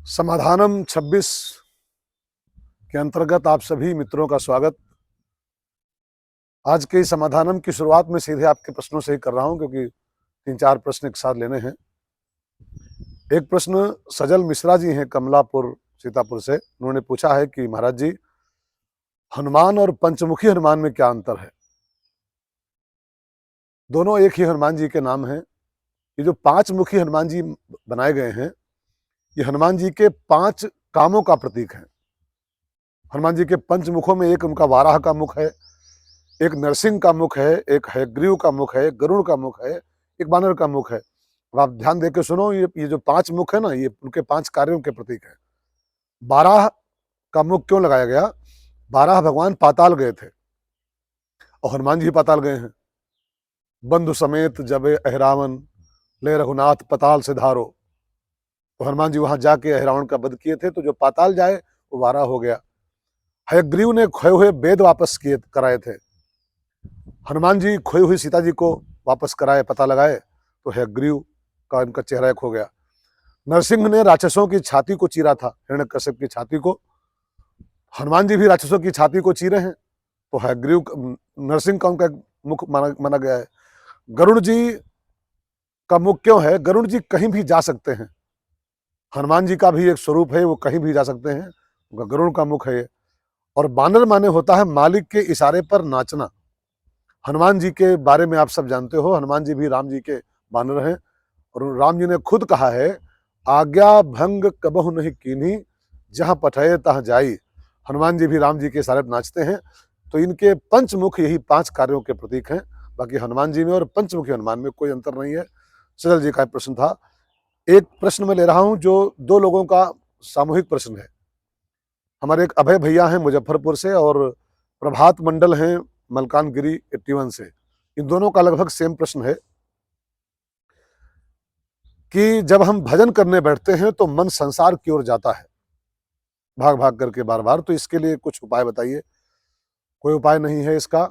समाधानम 26 के अंतर्गत आप सभी मित्रों का स्वागत। आज के इस समाधानम की शुरुआत में सीधे आपके प्रश्नों से ही कर रहा हूं, क्योंकि 3-4 प्रश्न एक साथ लेने हैं। एक प्रश्न सजल मिश्रा जी हैं कमलापुर सीतापुर से। उन्होंने पूछा है कि महाराज जी, हनुमान और पंचमुखी हनुमान में क्या अंतर है? दोनों एक ही हनुमान जी के नाम हैं। ये जो 5 मुखी हनुमान जी बनाए गए हैं, ये हनुमान जी के 5 कामों का प्रतीक है। हनुमान जी के पंचमुखों में एक उनका वाराह का मुख है, एक नरसिंह का मुख है, एक हयग्रीव का मुख है, गरुड़ का मुख है, एक बानर का मुख है। अब आप ध्यान देकर सुनो, ये जो 5 मुख है ना, ये उनके 5 कार्यों के प्रतीक है। बारह का मुख क्यों लगाया गया? 12 भगवान पाताल गए थे और हनुमान जी पाताल गए हैं। बंधु समेत जबे अहिरावण ले रघुनाथ पताल से धारो। तो हनुमान जी वहां जाके अहिरावण का वध किए थे, तो जो पाताल जाए वो 12 हो गया। हयग्रीव ने खोए हुए वेद वापस किए कराए थे। हनुमान जी खोई हुई सीता जी को वापस कराए, पता लगाए, तो हयग्रीव का इनका चेहरा एक हो गया। नरसिंह ने राक्षसों की छाती को चीरा था, हिरण्यकश्यप की छाती को। हनुमान जी भी राक्षसों की छाती को चीरे हैं, तो हयग्रीव नरसिंह का उनका मुख माना गया है। गरुड़ जी का मुख क्यों है? गरुड़ जी कहीं भी जा सकते हैं। हनुमान जी का भी एक स्वरूप है, वो कहीं भी जा सकते हैं, उनका गरुड़ का मुख है ये। और बानर माने होता है मालिक के इशारे पर नाचना। हनुमान जी के बारे में आप सब जानते हो, हनुमान जी भी राम जी के बानर हैं। और राम जी ने खुद कहा है, आज्ञा भंग कबहु नहीं कीन्ही, जहां पठये तहां जाई। हनुमान जी भी राम जी के इशारे पर नाचते हैं। तो इनके पंचमुख यही 5 कार्यों के प्रतीक हैं। बाकी हनुमान जी में और पंचमुखी हनुमान में कोई अंतर नहीं है। सजल जी का प्रश्न था। एक प्रश्न मैं ले रहा हूं जो 2 लोगों का सामूहिक प्रश्न है। हमारे एक अभय भैया हैं मुजफ्फरपुर से, और प्रभात मंडल हैं मलकानगिरी 81 से। इन दोनों का लगभग सेम प्रश्न है कि जब हम भजन करने बैठते हैं तो मन संसार की ओर जाता है, भाग भाग करके बार बार। तो इसके लिए कुछ उपाय बताइए। कोई उपाय नहीं है इसका,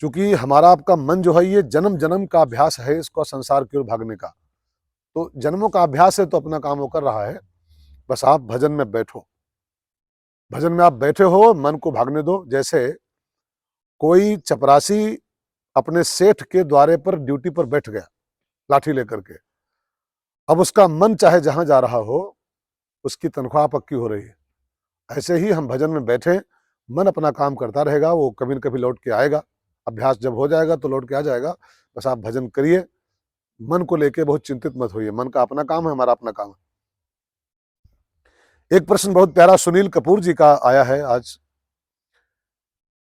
क्योंकि हमारा आपका मन जो है ये जन्म जन्म का अभ्यास है इसको संसार की ओर भागने का। तो जन्मों का अभ्यास है, तो अपना काम वो कर रहा है। बस आप भजन में बैठो, भजन में आप बैठे हो, मन को भागने दो। जैसे कोई चपरासी अपने सेठ के द्वारे पर ड्यूटी पर बैठ गया लाठी लेकर के। अब उसका मन चाहे जहां जा रहा हो, उसकी तनख्वाह पक्की हो रही है। ऐसे ही हम भजन में बैठे, मन अपना काम करता रहेगा, वो कभी न कभी लौट के आएगा। अभ्यास जब हो जाएगा तो लौट के आ जाएगा। बस आप भजन करिए, मन को लेके बहुत चिंतित मत होइए। मन का अपना काम है, हमारा अपना काम है। एक प्रश्न बहुत प्यारा सुनील कपूर जी का आया है आज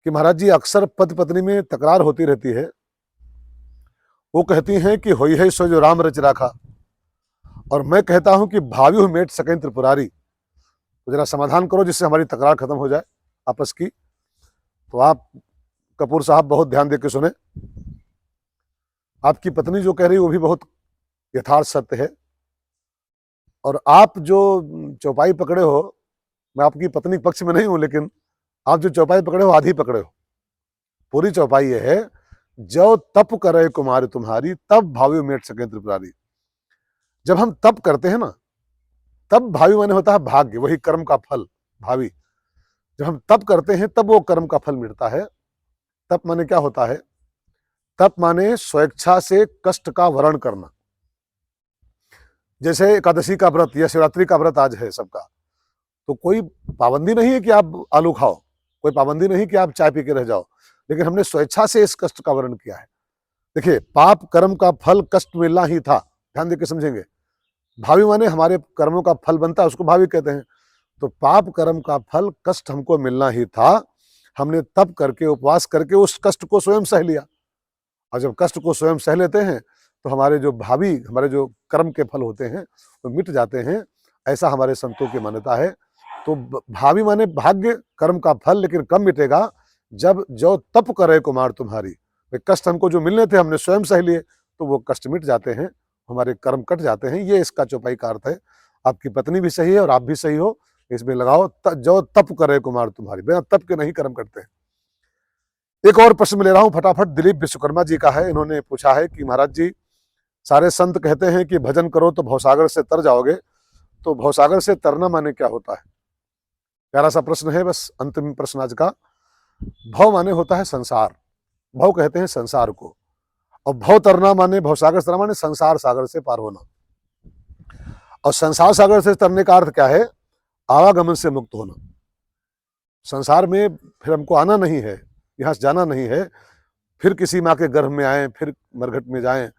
कि महाराज जी, अक्सर पति पत्नी में तकरार होती रहती है। वो कहती हैं कि होई है सो जो राम रच राखा, और मैं कहता हूं कि भावी हूं मेट सकें त्रिपुरारी। तो जरा समाधान करो जिससे हमारी तकरार खत्म हो जाए आपस की। तो आप कपूर साहब बहुत ध्यान देकर सुने। आपकी पत्नी जो कह रही है वो भी बहुत यथार्थ सत्य है। और आप जो चौपाई पकड़े हो, मैं आपकी पत्नी पक्ष में नहीं हूं, लेकिन आप जो चौपाई पकड़े हो आधी पकड़े हो। पूरी चौपाई ये है, जो तप करे कुमारी तुम्हारी, तब भावी मेट सके त्रिपुरारी। जब हम तप करते हैं ना, तब भावी माने होता है भाग्य, वही कर्म का फल भावी। जब हम तप करते हैं तब वो कर्म का फल मिलता है। तप माने क्या होता है? तप माने स्वेच्छा से कष्ट का वरण करना। जैसे एकादशी का व्रत या शिवरात्रि का व्रत आज है सबका, तो कोई पाबंदी नहीं है कि आप आलू खाओ, कोई पाबंदी नहीं कि आप चाय पी के रह जाओ, लेकिन हमने स्वेच्छा से इस कष्ट का वर्ण किया है। देखिए, पाप कर्म का फल कष्ट मिलना ही था। ध्यान देकर समझेंगे। भावी माने हमारे कर्मों का फल बनता है, उसको भावी कहते हैं। तो पाप कर्म का फल कष्ट हमको मिलना ही था। हमने तप करके, उपवास करके उस कष्ट को स्वयं सह लिया। और जब कष्ट को स्वयं सह लेते हैं तो हमारे जो भावी, हमारे जो कर्म के फल होते हैं वो मिट जाते हैं। ऐसा हमारे संतों की मान्यता है। तो भावी माने भाग्य, कर्म का फल, लेकिन कब मिटेगा? जब जो तप करे कुमार तुम्हारी। कष्ट हमको जो मिलने थे हमने स्वयं सह लिए, तो वो कष्ट मिट जाते हैं, हमारे कर्म कट जाते हैं। ये इसका चौपाई का अर्थ है। आपकी पत्नी भी सही है और आप भी सही हो। इसमें लगाओ, जो तप करे कुमार तुम्हारी। बिना तप के नहीं कर्म करते हैं। एक और प्रश्न ले रहा हूं फटाफट, दिलीप विश्वकर्मा जी का है। इन्होंने पूछा है कि महाराज जी, सारे संत कहते हैं कि भजन करो तो भवसागर से तर जाओगे, तो भवसागर से तरना माने क्या होता है? प्यारा सा प्रश्न है, बस अंतिम प्रश्न आज का। भव माने होता है संसार, भव कहते हैं संसार को, और भव तरना माने, भवसागर से तरना माने संसार सागर से पार होना। और संसार सागर से तरने का अर्थ क्या है? आवागमन से मुक्त होना। संसार में फिर हमको आना नहीं है, यहाँ से जाना नहीं है, फिर किसी माँ के गर्भ में आए, फिर मरघट में जाएं,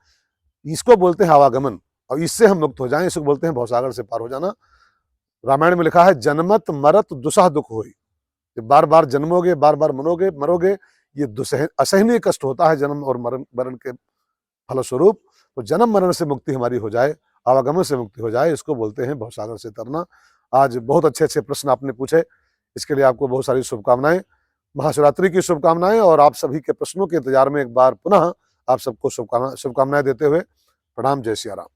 इसको बोलते हैं आवागमन। और इससे हम मुक्त हो जाएं, इसको बोलते हैं भवसागर से पार हो जाना। रामायण में लिखा है, जनमत मरत दुसह दुख होई। बार बार जन्मोगे, बार बार मरोगे, ये असहनीय कष्ट होता है जन्म और मरण के फलस्वरूप। तो जन्म मरण से मुक्ति हमारी हो जाए, आवागमन से मुक्ति हो जाए, इसको बोलते हैं भवसागर से तरना। आज बहुत अच्छे अच्छे प्रश्न आपने पूछे, इसके लिए आपको बहुत सारी शुभकामनाएं, महाशिवरात्रि की शुभकामनाएं। और आप सभी के प्रश्नों के इंतजार में एक बार पुनः आप सबको शुभकामनाएं देते हुए प्रणाम। जय सिया राम।